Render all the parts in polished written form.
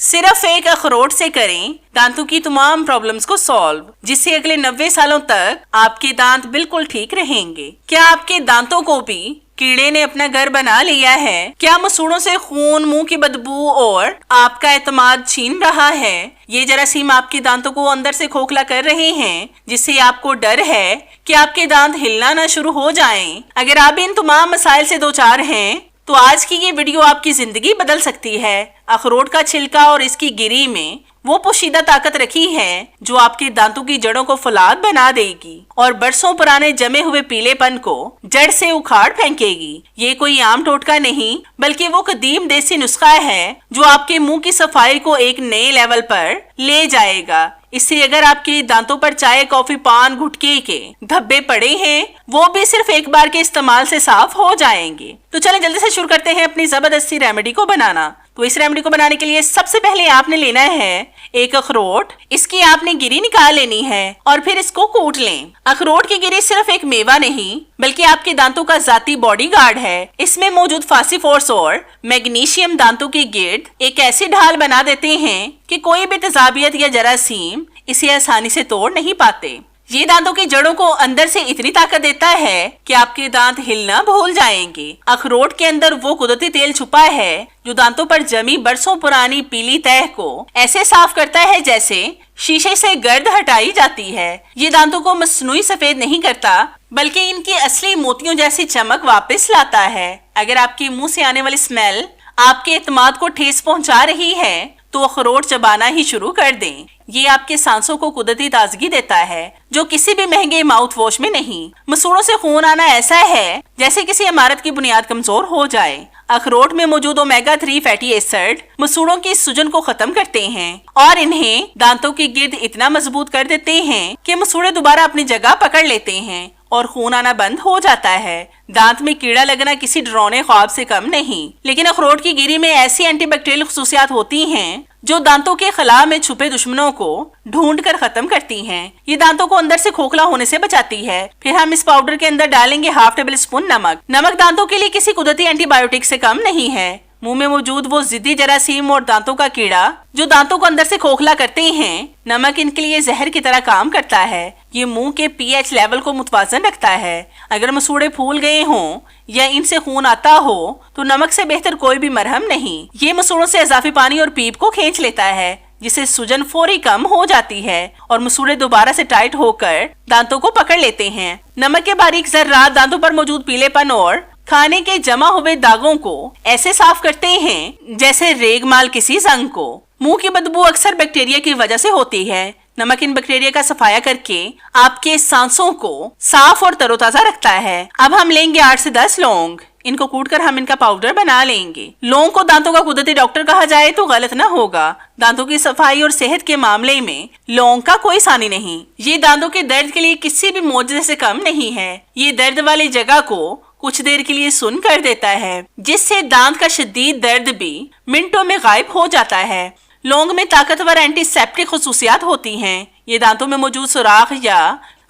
सिर्फ एक अखरोट से करें दांतों की तमाम प्रॉब्लम्स को सॉल्व, जिससे अगले 90 सालों तक आपके दांत बिल्कुल ठीक रहेंगे। क्या आपके दांतों को भी कीड़े ने अपना घर बना लिया है? क्या मसूड़ों से खून, मुंह की बदबू और आपका एतमाद छीन रहा है? ये जरासीम आपके दांतों को अंदर से खोखला कर रहे हैं, जिससे आपको डर है कि आपके दांत हिलना ना शुरू हो जाएं। अगर आप इन तमाम मसाइल से दो चार हैं तो आज की ये वीडियो आपकी जिंदगी बदल सकती है। अखरोट का छिलका और इसकी गिरी में वो पोशीदा ताकत रखी है जो आपके दांतों की जड़ों को फौलाद बना देगी और बरसों पुराने जमे हुए पीलेपन को जड़ से उखाड़ फेंकेगी। ये कोई आम टोटका नहीं, बल्कि वो कदीम देसी नुस्खा है जो आपके मुंह की सफाई को एक नए लेवल पर ले जाएगा। इससे अगर आपके दांतों पर चाय, कॉफी, पान, गुटखे के धब्बे पड़े हैं, वो भी सिर्फ एक बार के इस्तेमाल से साफ हो जाएंगे। तो चलें जल्दी से शुरू करते हैं अपनी जबरदस्ती रेमेडी को बनाना। तो इस रेमेडी को बनाने के लिए सबसे पहले आपने लेना है एक अखरोट। इसकी आपने गिरी निकाल लेनी है और फिर इसको कूट लें। अखरोट की गिरी सिर्फ एक मेवा नहीं, बल्कि आपके दांतों का जाती बॉडीगार्ड है। इसमें मौजूद फास्फोरस और मैग्नीशियम दांतों के गिर्द एक ऐसी ढाल बना देते हैं कि कोई भी तेजाबियत या जरासीम इसे आसानी से तोड़ नहीं पाते। ये दांतों की जड़ों को अंदर से इतनी ताकत देता है कि आपके दांत हिलना भूल जाएंगे। अखरोट के अंदर वो कुदरती तेल छुपा है जो दांतों पर जमी बरसों पुरानी पीली तह को ऐसे साफ करता है जैसे शीशे से गर्द हटाई जाती है। ये दांतों को मसनूई सफेद नहीं करता, बल्कि इनकी असली मोतियों जैसी चमक वापस लाता है। अगर आपके मुंह से आने वाली स्मेल आपके एतमाद को ठेस पहुंचा रही है तो अखरोट चबाना ही शुरू कर दें। ये आपके सांसों को कुदरती ताजगी देता है जो किसी भी महंगे माउथ वॉश में नहीं। मसूड़ों से खून आना ऐसा है जैसे किसी इमारत की बुनियाद कमजोर हो जाए। अखरोट में मौजूद ओमेगा 3 फैटी एसिड मसूड़ों की सूजन को खत्म करते हैं और इन्हें दांतों के गिर्द इतना मजबूत कर देते हैं कि मसूड़े दोबारा अपनी जगह पकड़ लेते हैं और खून आना बंद हो जाता है। दांत में कीड़ा लगना किसी डरावने ख्वाब से कम नहीं, लेकिन अखरोट की गिरी में ऐसी एंटीबैक्टीरियल खुसूसियात होती हैं जो दांतों के खला में छुपे दुश्मनों को ढूंढकर खत्म करती हैं। ये दांतों को अंदर से खोखला होने से बचाती है। फिर हम इस पाउडर के अंदर डालेंगे हाफ टेबल स्पून नमक। नमक दांतों के लिए किसी कुदरती एंटीबायोटिक से कम नहीं है। मुंह में मौजूद वो जिद्दी जरासीम और दांतों का कीड़ा जो दांतों को अंदर से खोखला करते हैं, नमक इनके लिए जहर की तरह काम करता है। ये मुंह के पीएच लेवल को मुतवाजन रखता है। अगर मसूड़े फूल गए हों या इनसे खून आता हो तो नमक से बेहतर कोई भी मरहम नहीं। ये मसूड़ों से इजाफी पानी और पीप को खींच लेता है, जिससे सूजन फौरी कम हो जाती है और मसूड़े दोबारा से टाइट होकर दांतों को पकड़ लेते हैं। नमक के बारीक जर्रात दांतों पर मौजूद पीलेपन और खाने के जमा हुए दागों को ऐसे साफ करते हैं जैसे रेगमाल किसी जंग को। मुंह की बदबू अक्सर बैक्टीरिया की वजह से होती है। नमक इन बैक्टीरिया का सफाया करके आपके सांसों को साफ और तरोताजा रखता है। अब हम लेंगे 8 से 10 लौंग। इनको कूटकर हम इनका पाउडर बना लेंगे। लौंग को दांतों का कुदरती डॉक्टर कहा जाए तो गलत ना होगा। दांतों की सफाई और सेहत के मामले में लौंग का कोई सानी नहीं। ये दांतों के दर्द के लिए किसी भी मोजे से कम नहीं है। ये दर्द वाली जगह को कुछ देर के लिए सुन्न कर देता है, जिससे दांत का शदीद दर्द भी मिनटों में गायब हो जाता है। लौंग में ताकतवर एंटीसेप्टिक खुसूसियात होती हैं। ये दांतों में मौजूद सुराख या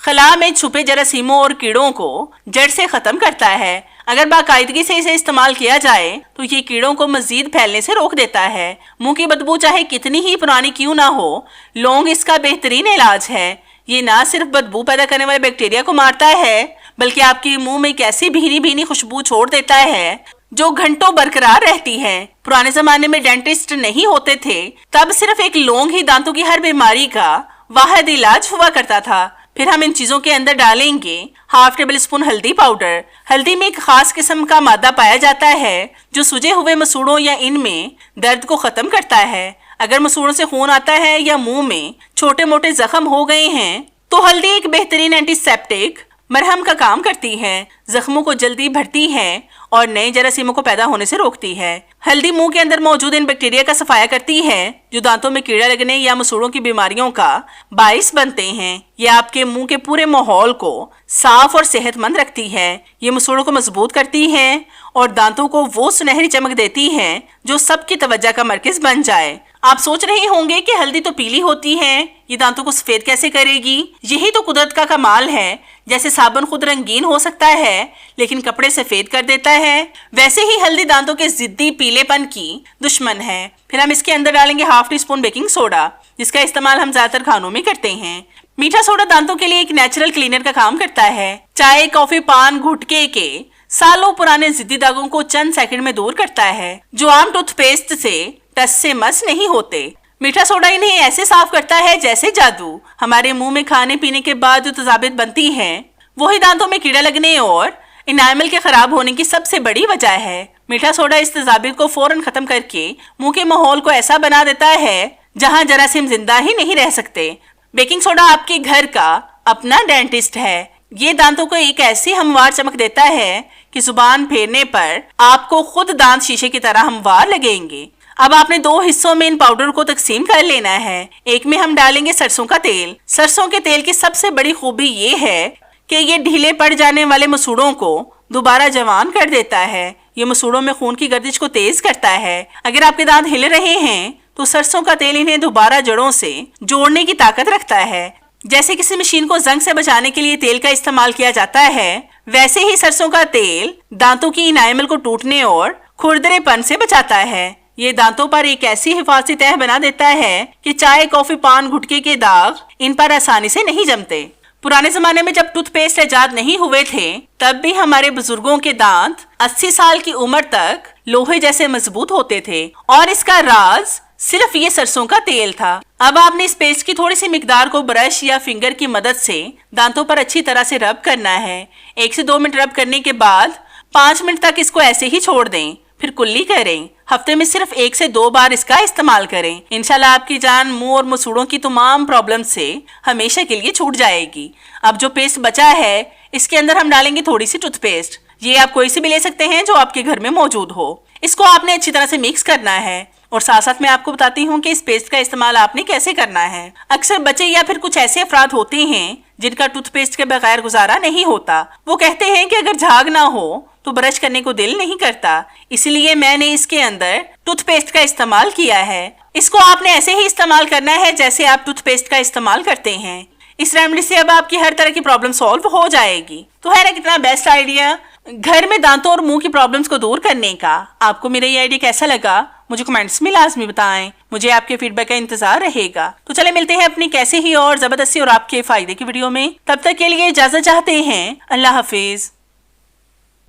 खला में छुपे जरासीमों और कीड़ों को जड़ से खत्म करता है। अगर बाकायदगी से इसे इस्तेमाल किया जाए तो ये कीड़ों को मजीद फैलने से रोक देता है। मुंह की बदबू चाहे कितनी ही पुरानी क्यों ना हो, लौंग इसका बेहतरीन इलाज है। ये ना सिर्फ बदबू पैदा करने वाले बैक्टीरिया को मारता है, बल्कि आपके मुंह में एक ऐसी भीनी भीनी खुशबू छोड़ देता है जो घंटों बरकरार रहती है। पुराने जमाने में डेंटिस्ट नहीं होते थे, तब सिर्फ एक लौंग ही दांतों की हर बीमारी का वाहिद इलाज हुआ करता था। फिर हम इन चीजों के अंदर डालेंगे हाफ टेबल स्पून हल्दी पाउडर। हल्दी में एक खास किस्म का मादा पाया जाता है जो सूजे हुए मसूड़ों या इनमें दर्द को खत्म करता है। अगर मसूड़ों से खून आता है या मुंह में छोटे मोटे जख्म हो गए हैं तो हल्दी एक बेहतरीन एंटीसेप्टिक मरहम का काम करती है। जख्मों को जल्दी भरती है और नए जरासीमों को पैदा होने से रोकती है। हल्दी मुंह के अंदर मौजूद इन बैक्टीरिया का सफाया करती है जो दांतों में कीड़ा लगने या मसूड़ों की बीमारियों का बाइस बनते हैं। ये आपके मुंह के पूरे माहौल को साफ और सेहतमंद रखती है। ये मसूड़ों को मजबूत करती है और दांतों को वो सुनहरी चमक देती है जो सबकी तवज्जो का मरकज बन जाए। आप सोच रहे होंगे कि हल्दी तो पीली होती है, ये दांतों को सफेद कैसे करेगी? यही तो कुदरत का कमाल है। जैसे साबुन खुद रंगीन हो सकता है लेकिन कपड़े सफेद कर देता है, वैसे ही हल्दी दांतों के जिद्दी पीलेपन की दुश्मन है। फिर हम इसके अंदर डालेंगे half tea spoon baking soda, जिसका इस्तेमाल हम ज्यादातर खानों में करते हैं। मीठा सोडा दांतों के लिए एक नेचुरल क्लीनर का काम करता है। चाय, कॉफी, पान, गुटखे के सालों पुराने जिद्दी दागों को चंद सेकंड में दूर करता है, जो आम टूथपेस्ट से टस से मस नहीं होते। मीठा सोडा इन्हें ऐसे साफ करता है जैसे जादू। हमारे मुंह में खाने पीने के बाद जो तेजाबियत बनती है वही दांतों में कीड़ा लगने और इनामल के खराब होने की सबसे बड़ी वजह है। मीठा सोडा इस तेजाबियत को फौरन खत्म करके मुंह के माहौल को ऐसा बना देता है जहां जरासीम जिंदा ही नहीं रह सकते। बेकिंग सोडा आपके घर का अपना डेंटिस्ट है। ये दांतों को एक ऐसी हमवार चमक देता है कि जुबान फेरने पर आपको खुद दांत शीशे की तरह हमवार लगेंगे। अब आपने 2 हिस्सों में इन पाउडर को तकसीम कर लेना है। एक में हम डालेंगे सरसों का तेल। सरसों के तेल की सबसे बड़ी खूबी ये है कि ये ढीले पड़ जाने वाले मसूड़ों को दोबारा जवान कर देता है। ये मसूड़ों में खून की गर्दिश को तेज करता है। अगर आपके दांत हिल रहे हैं तो सरसों का तेल इन्हें दोबारा जड़ों से जोड़ने की ताकत रखता है। जैसे किसी मशीन को जंग से बचाने के लिए तेल का इस्तेमाल किया जाता है, वैसे ही सरसों का तेल दांतों की इनामल को टूटने और खुरदरेपन से बचाता है। ये दांतों पर एक ऐसी हिफाजती तह बना देता है कि चाय, कॉफी, पान, गुटखे के दाग इन पर आसानी से नहीं जमते। पुराने जमाने में जब टूथपेस्ट इजाद नहीं हुए थे, तब भी हमारे बुजुर्गों के दांत 80 साल की उम्र तक लोहे जैसे मजबूत होते थे और इसका राज सिर्फ ये सरसों का तेल था। अब आपने इस पेस्ट की थोड़ी सी मिकदार को ब्रश या फिंगर की मदद से दांतों पर अच्छी तरह से रब करना है। 1 से 2 मिनट रब करने के बाद 5 मिनट तक इसको ऐसे ही छोड़ दें, फिर कुल्ली करें। हफ्ते में सिर्फ 1 से 2 बार इसका इस्तेमाल करें। इंशाल्लाह आपकी जान मुंह और मसूड़ों की तमाम प्रॉब्लम से हमेशा के लिए छूट जाएगी। अब जो पेस्ट बचा है इसके अंदर हम डालेंगे थोड़ी सी टूथपेस्ट। ये आप कोई सी भी ले सकते हैं जो आपके घर में मौजूद हो। इसको आपने अच्छी तरह से मिक्स करना है और साथ साथ मैं आपको बताती हूँ कि इस पेस्ट का इस्तेमाल आपने कैसे करना है। अक्सर बच्चे या फिर कुछ ऐसे अफराद होते हैं जिनका टूथपेस्ट के बगैर गुजारा नहीं होता। वो कहते हैं कि अगर झाग ना हो तो ब्रश करने को दिल नहीं करता, इसलिए मैंने इसके अंदर टूथपेस्ट का इस्तेमाल किया है। इसको आपने ऐसे ही इस्तेमाल करना है जैसे आप टूथपेस्ट का इस्तेमाल करते हैं। इस रेमेडी से अब आपकी हर तरह की प्रॉब्लम सॉल्व हो जाएगी। तो है ना कितना बेस्ट आइडिया घर में दांतों और मुंह की प्रॉब्लम्स को दूर करने का। आपको मेरा ये आइडिया कैसा लगा मुझे कमेंट्स में लाजमी बताएं। मुझे आपके फीडबैक का इंतजार रहेगा। तो चले मिलते हैं अपनी कैसे ही और जबरदस्ती और आपके फायदे की वीडियो में। तब तक के लिए इजाजत चाहते हैं। अल्लाह हाफिज।